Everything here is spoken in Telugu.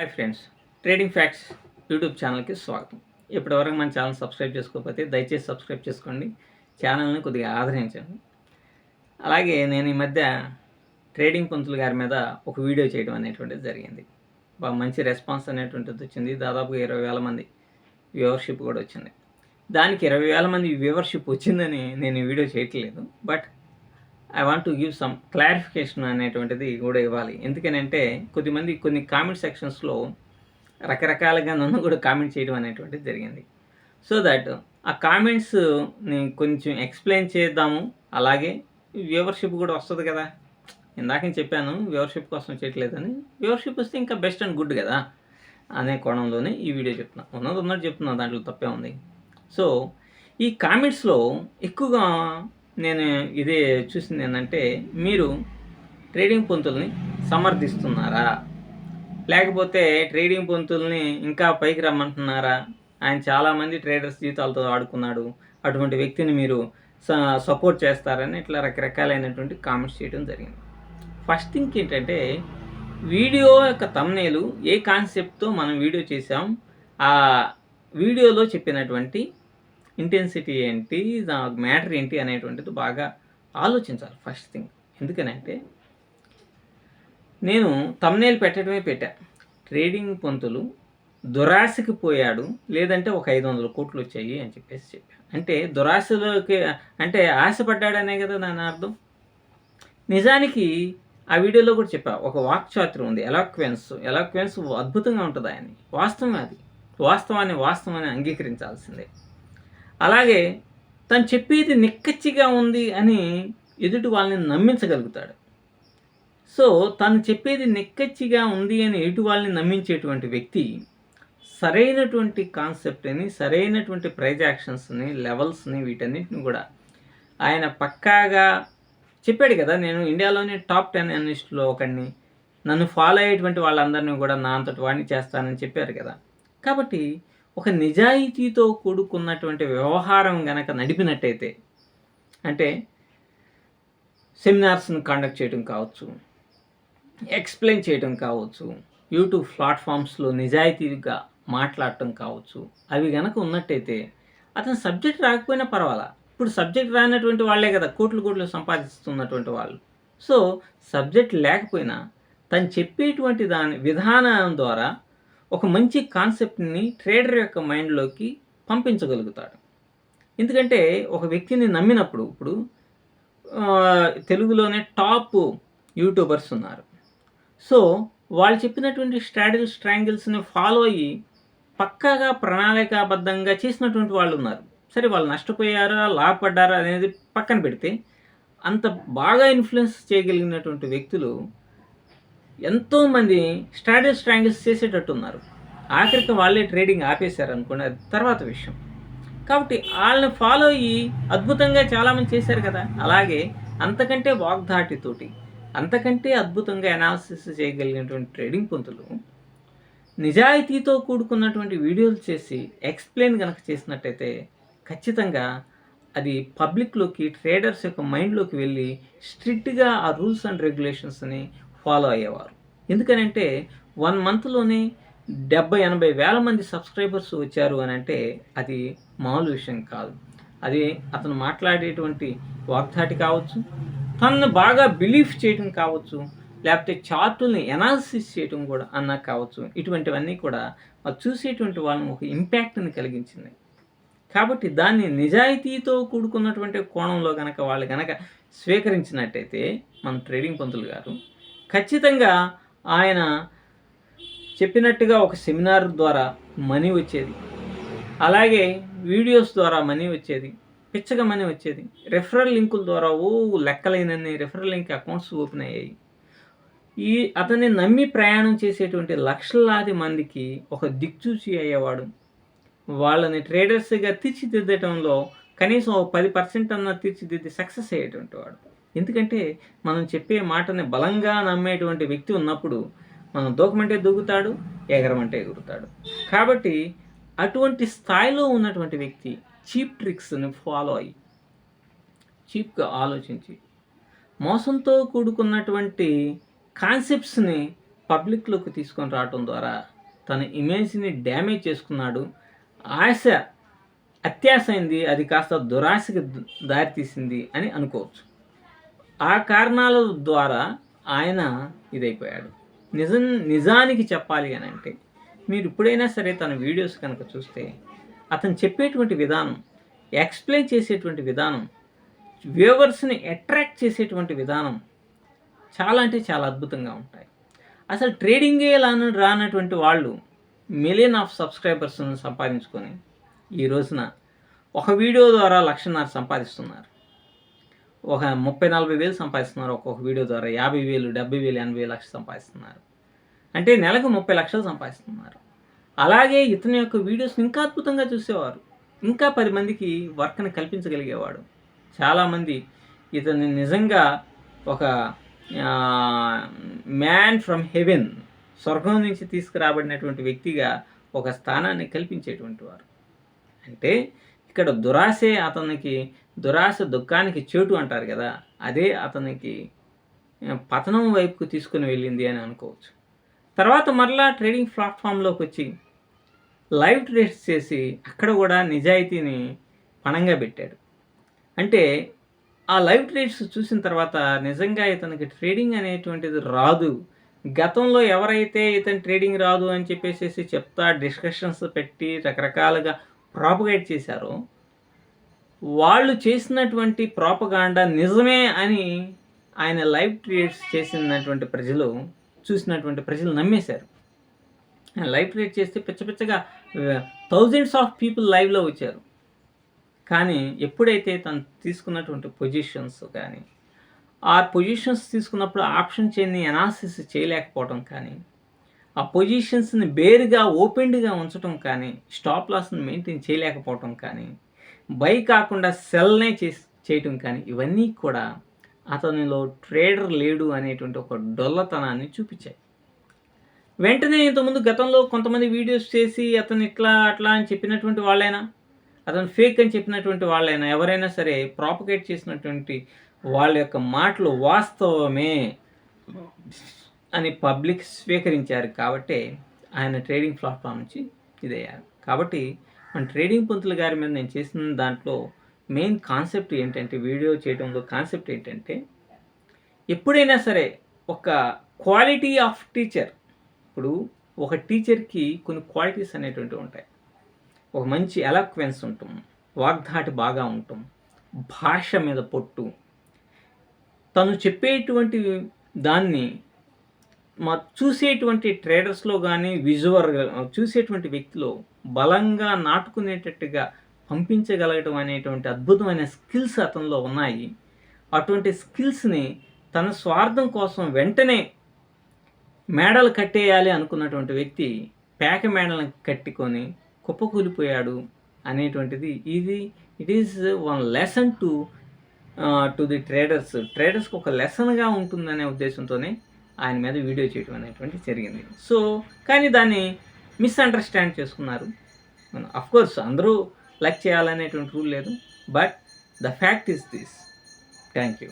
Hi friends, trading facts YouTube ఛానల్కి స్వాగతం. ఇప్పటివరకు మన ఛానల్ సబ్స్క్రైబ్ చేసుకోకపోతే దయచేసి సబ్స్క్రైబ్ చేసుకోండి. ఛానల్ని కొద్దిగా ఆదరించండి. అలాగే నేను ఈ మధ్య ట్రేడింగ్ పంతులు గారి మీద ఒక వీడియో చేయడం అనేటువంటిది జరిగింది. బాగా మంచి రెస్పాన్స్ అనేటువంటిది వచ్చింది. దాదాపుగా 20,000 మంది వ్యూవర్షిప్ కూడా వచ్చింది. దానికి 20,000 మంది వ్యూవర్షిప్ వచ్చిందని నేను ఈ వీడియో చేయట్లేదు. But I want to give some clarification అనేటువంటిది కూడా ఇవ్వాలి. ఎందుకనంటే కొన్ని కామెంట్ సెక్షన్స్లో రకరకాలుగా నన్ను కూడా కామెంట్ చేయడం అనేటువంటిది జరిగింది. సో దట్ ఆ కామెంట్స్ని కొంచెం ఎక్స్ప్లెయిన్ చేద్దాము. అలాగే వ్యూవర్షిప్ కూడా వస్తుంది కదా. ఇందాక చెప్పాను వ్యూవర్షిప్ కోసం చేయట్లేదని. వ్యూవర్షిప్ వస్తే ఇంకా బెస్ట్ అండ్ గుడ్ కదా అనే కోణంలోనే ఈ వీడియో చెప్తున్నా. ఉన్నట్టు చెప్తున్నా, దాంట్లో తప్పే ఉంది. సో ఈ కామెంట్స్లో ఎక్కువగా నేను ఇదే చూసింది ఏంటంటే, మీరు ట్రేడింగ్ పంతుల్ని సమర్థిస్తున్నారా, లేకపోతే ట్రేడింగ్ పంతుల్ని ఇంకా పైకి రమ్మంటున్నారా? ఆయన చాలామంది ట్రేడర్స్ జీవితాలతో ఆడుకున్నాడు, అటువంటి వ్యక్తిని మీరు సపోర్ట్ చేస్తారని ఇట్లా రకరకాలైనటువంటి కామెంట్స్ చేయడం జరిగింది. ఫస్ట్ థింగ్ ఏంటంటే, వీడియో యొక్క థంబ్నెయిల్ ఏ కాన్సెప్ట్తో మనం వీడియో చేసాం, ఆ వీడియోలో చెప్పినటువంటి ఇంటెన్సిటీ ఏంటి, మ్యాటర్ ఏంటి అనేటువంటిది బాగా ఆలోచించాలి ఫస్ట్ థింగ్. ఎందుకనంటే నేను థంబ్నెయిల్ పెట్టా, ట్రేడింగ్ పంతులు దురాశకి పోయాడు, లేదంటే ఒక 500 కోట్లు వచ్చాయి అని చెప్పాను. అంటే దురాశలోకి అంటే ఆశపడ్డాడనే కదా దాని అర్థం. నిజానికి ఆ వీడియోలో కూడా చెప్పా, ఒక వాక్చాతుర్యం ఉంది, ఎలాక్వెన్స్ అద్భుతంగా ఉంటుంది. ఆయన వాస్తవాన్ని అంగీకరించాల్సిందే. అలాగే తను చెప్పేది నిక్కచ్చిగా ఉంది అని ఎదుటి వాళ్ళని నమ్మించగలుగుతాడు. సో తను చెప్పేది నిక్కచ్చిగా ఉంది అని ఎదుటి వాళ్ళని నమ్మించేటువంటి వ్యక్తి సరైనటువంటి కాన్సెప్ట్ని, సరైనటువంటి ప్రైజ్ యాక్షన్స్ని, లెవెల్స్ని, వీటన్నిటిని కూడా ఆయన పక్కాగా చెప్పాడు కదా. నేను ఇండియాలోనే టాప్ 10 అనలిస్టులో ఒకడిని, నన్ను ఫాలో అయ్యేటువంటి వాళ్ళందరినీ కూడా నా అంతటి వాడిని చేస్తానని చెప్పారు కదా. కాబట్టి ఒక నిజాయితీతో కూడుకున్నటువంటి వ్యవహారం గనక నడిపినట్టయితే, అంటే సెమినార్స్ని కండక్ట్ చేయడం కావచ్చు, ఎక్స్ప్లెయిన్ చేయడం కావచ్చు, యూట్యూబ్ ప్లాట్ఫామ్స్లో నిజాయితీగా మాట్లాడటం కావచ్చు, అవి గనక ఉన్నట్టయితే అతను సబ్జెక్ట్ రాకపోయినా పర్వాలా. ఇప్పుడు సబ్జెక్ట్ రానటువంటి వాళ్ళే కదా కోట్లు సంపాదిస్తున్నటువంటి వాళ్ళు. సో సబ్జెక్ట్ లేకపోయినా తను చెప్పేటువంటి దాని విధానం ద్వారా ఒక మంచి కాన్సెప్ట్ని ట్రేడర్ యొక్క మైండ్లోకి పంపించగలుగుతాడు. ఎందుకంటే ఒక వ్యక్తిని నమ్మినప్పుడు, ఇప్పుడు తెలుగులోనే టాప్ యూట్యూబర్స్ ఉన్నారు. సో వాళ్ళు చెప్పినటువంటి స్ట్రాంగిల్స్ని ఫాలో అయ్యి పక్కాగా ప్రణాళికాబద్ధంగా చేసినటువంటి వాళ్ళు ఉన్నారు. సరే, వాళ్ళు నష్టపోయారా లాభపడ్డారా అనేది పక్కన పెడితే, అంత బాగా ఇన్ఫ్లుయెన్స్ చేయగలిగినటువంటి వ్యక్తులు ఎంతోమంది స్ట్రాంగిల్స్ చేసేటట్టు ఉన్నారు. ఆఖరికి వాళ్ళే ట్రేడింగ్ ఆపేశారు అనుకోండి, అది తర్వాత విషయం. కాబట్టి వాళ్ళని ఫాలో అయ్యి అద్భుతంగా చాలామంది చేశారు కదా. అలాగే అంతకంటే వాగ్ధాటితోటి, అంతకంటే అద్భుతంగా అనాలిసిస్ చేయగలిగినటువంటి ట్రేడింగ్ పంతులు నిజాయితీతో కూడుకున్నటువంటి వీడియోలు చేసి ఎక్స్ప్లెయిన్ కనుక చేసినట్టయితే ఖచ్చితంగా అది పబ్లిక్లోకి, ట్రేడర్స్ యొక్క మైండ్లోకి వెళ్ళి స్ట్రిక్ట్గా ఆ రూల్స్ అండ్ రెగ్యులేషన్స్ని ఫాలో అయ్యేవారు. ఎందుకనంటే 1 మంత్లోనే 70-80 వేల మంది సబ్స్క్రైబర్స్ వచ్చారు అని అంటే అది మామూలు విషయం కాదు. అది అతను మాట్లాడేటువంటి వాగ్ధాటి కావచ్చు, తనను బాగా బిలీఫ్ చేయడం కావచ్చు, లేకపోతే చార్టుల్ని ఎనాలిసిస్ చేయడం కూడా అన్నా కావచ్చు. ఇటువంటివన్నీ కూడా చూసేటువంటి వాళ్ళని ఒక ఇంపాక్ట్ని కలిగించింది. కాబట్టి దాన్ని నిజాయితీతో కూడుకున్నటువంటి కోణంలో వాళ్ళు కనుక స్వీకరించినట్టయితే మన ట్రేడింగ్ పంతులు గారు ఖచ్చితంగా ఆయన చెప్పినట్టుగా ఒక సెమినార్ ద్వారా మనీ వచ్చేది, అలాగే వీడియోస్ ద్వారా మనీ వచ్చేది, పిచ్చగా మనీ వచ్చేది. రెఫరల్ లింకుల ద్వారా లెక్కలేనన్ని రెఫరల్ లింక్ అకౌంట్స్ ఓపెన్ అయ్యాయి. అతన్ని నమ్మి ప్రయాణం చేసేటువంటి లక్షలాది మందికి ఒక దిక్చూచి అయ్యేవాడు. వాళ్ళని ట్రేడర్స్గా తీర్చిదిద్దటంలో కనీసం 10% అన్న తీర్చిదిద్ది సక్సెస్ అయ్యేటువంటి వాడు. ఎందుకంటే మనం చెప్పే మాటని బలంగా నమ్మేటువంటి వ్యక్తి ఉన్నప్పుడు మనం దూకమంటే దూకుతాడు, ఎగరమంటే ఎగురుతాడు. కాబట్టి అటువంటి స్థాయిలో ఉన్నటువంటి వ్యక్తి చీప్ ట్రిక్స్ని ఫాలో అయ్యి, చీప్గా ఆలోచించి, మోసంతో కూడుకున్నటువంటి కాన్సెప్ట్స్ని పబ్లిక్‌లోకి తీసుకొని రావటం ద్వారా తన ఇమేజ్‌ని డ్యామేజ్ చేసుకున్నాడు. ఆశ అత్యాశ అయింది. అది కాస్త దురాశకి దారితీసింది అని అనుకోవచ్చు. ఆ కారణాల ద్వారా ఆయన ఇదైపోయాడు. నిజానికి చెప్పాలి అనంటే, మీరు ఇప్పుడైనా సరే తన వీడియోస్ కనుక చూస్తే, అతను చెప్పేటువంటి విధానం, ఎక్స్‌ప్లెయిన్ చేసేటువంటి విధానం, వ్యూవర్స్‌ని అట్రాక్ట్ చేసేటువంటి విధానం చాలా అంటే చాలా అద్భుతంగా ఉంటాయి. అసలు ట్రేడింగే రానటువంటి వాళ్ళు మిలియన్ ఆఫ్ సబ్స్క్రైబర్స్‌ని సంపాదించుకొని, ఈ రోజున ఒక వీడియో ద్వారా 1,50,000 సంపాదిస్తున్నారు. ఒక 30,000-40,000 సంపాదిస్తున్నారు. ఒక్కొక్క వీడియో ద్వారా 50,000, 70,000, 80,000, లక్ష సంపాదిస్తున్నారు. అంటే నెలకు 30,00,000 సంపాదిస్తున్నారు. అలాగే ఇతని యొక్క వీడియోస్‌ని ఇంకా అద్భుతంగా చూసేవారు. ఇంకా 10 మందికి వర్క్‌ని కల్పించగలిగేవాడు. చాలామంది ఇతన్ని నిజంగా ఒక మ్యాన్ ఫ్రమ్ హెవెన్, స్వర్గం నుంచి తీసుకురాబడినటువంటి వ్యక్తిగా ఒక స్థానాన్ని కల్పించేటువంటి వారు. అంటే ఇక్కడ దురాశే అతనికి, దురాశ దుఃఖానికి చేటు అంటారు కదా, అదే అతనికి పతనం వైపుకు తీసుకుని వెళ్ళింది అని అనుకోవచ్చు. తర్వాత మరలా ట్రేడింగ్ ప్లాట్ఫామ్లోకి వచ్చి లైవ్ ట్రేడ్స్ చేసి అక్కడ కూడా నిజాయితీని పణంగా పెట్టాడు. అంటే ఆ లైవ్ ట్రేడ్స్ చూసిన తర్వాత నిజంగా ఇతనికి ట్రేడింగ్ అనేటువంటిది రాదు. గతంలో ఎవరైతే ఇతను ట్రేడింగ్ రాదు అని చెప్పేసి చెప్తా డిస్కషన్స్ పెట్టి రకరకాలుగా ప్రాపగేట్ చేశారో, వాళ్ళు చేసినటువంటి ప్రాపగాండా నిజమే అని ఆయన లైవ్ ట్రేడ్స్ చేసినటువంటి ప్రజలు, చూసినటువంటి ప్రజలు నమ్మేశారు. లైవ్ ట్రేడ్ చేస్తే పిచ్చగా థౌజండ్స్ ఆఫ్ పీపుల్ లైవ్లో వచ్చారు. కానీ ఎప్పుడైతే తను తీసుకున్నటువంటి పొజిషన్స్ కానీ, ఆ పొజిషన్స్ తీసుకున్నప్పుడు ఆప్షన్ చైన్ని అనాలిసిస్ చేయలేకపోవడం కానీ, ఆ పొజిషన్స్ని బేర్గా ఓపెన్డ్గా ఉంచడం కానీ, స్టాప్ లాస్ని మెయింటైన్ చేయలేకపోవటం కానీ, బై కాకుండా సెల్నే చేయటం కానీ, ఇవన్నీ కూడా అతనిలో ట్రేడర్ లేడు అనేటువంటి ఒక డొల్లతనాన్ని చూపించాయి. వెంటనే ఇంతకుముందు గతంలో కొంతమంది వీడియోస్ చేసి అతను ఇట్లా అట్లా అని చెప్పినటువంటి వాళ్ళైనా, అతను ఫేక్ అని చెప్పినటువంటి వాళ్ళైనా, ఎవరైనా సరే ప్రాపగేట్ చేసినటువంటి వాళ్ళ యొక్క మాటలు వాస్తవమే అని పబ్లిక్ స్వీకరించారు. కాబట్టే ఆయన ట్రేడింగ్ ప్లాట్ఫామ్ నుంచి ఇదయ్యారు. కాబట్టి మన ట్రేడింగ్ పంతులు గారి మీద నేను చేసిన దాంట్లో మెయిన్ కాన్సెప్ట్ ఏంటంటే, వీడియో చేయడంలో కాన్సెప్ట్ ఏంటంటే, ఎప్పుడైనా సరే ఒక క్వాలిటీ ఆఫ్ టీచర్, ఇప్పుడు ఒక టీచర్కి కొన్ని క్వాలిటీస్ అనేటువంటివి ఉంటాయి. ఒక మంచి ఎలాక్వెన్స్ ఉంటాం, వాగ్ధాటి బాగా ఉంటాం, భాష మీద పొట్టు, తను చెప్పేటువంటి దాన్ని చూసేటువంటి ట్రేడర్స్లో కానీ, విజువల్గా చూసేటువంటి వ్యక్తిలో బలంగా నాటుకునేటట్టుగా పంపించగలగటం అనేటువంటి అద్భుతమైన స్కిల్స్ అతనిలో ఉన్నాయి. అటువంటి స్కిల్స్ని తన స్వార్థం కోసం వెంటనే మేడలు కట్టేయాలి అనుకున్నటువంటి వ్యక్తి పేక మేడలను కట్టుకొని కుప్పకూలిపోయాడు అనేటువంటిది it is one lesson to the ట్రేడర్స్కి ఒక లెసన్గా ఉంటుందనే ఉద్దేశంతోనే ఆయన మీద వీడియో చేయడం అనేటువంటి జరిగింది. సో కానీ దాన్ని మిస్అండర్స్టాండ్ చేసుకున్నారు. అఫ్కోర్స్ అందరూ లైక్ చేయాలనేటువంటి రూల్ లేదు, but the fact is this. Thank you.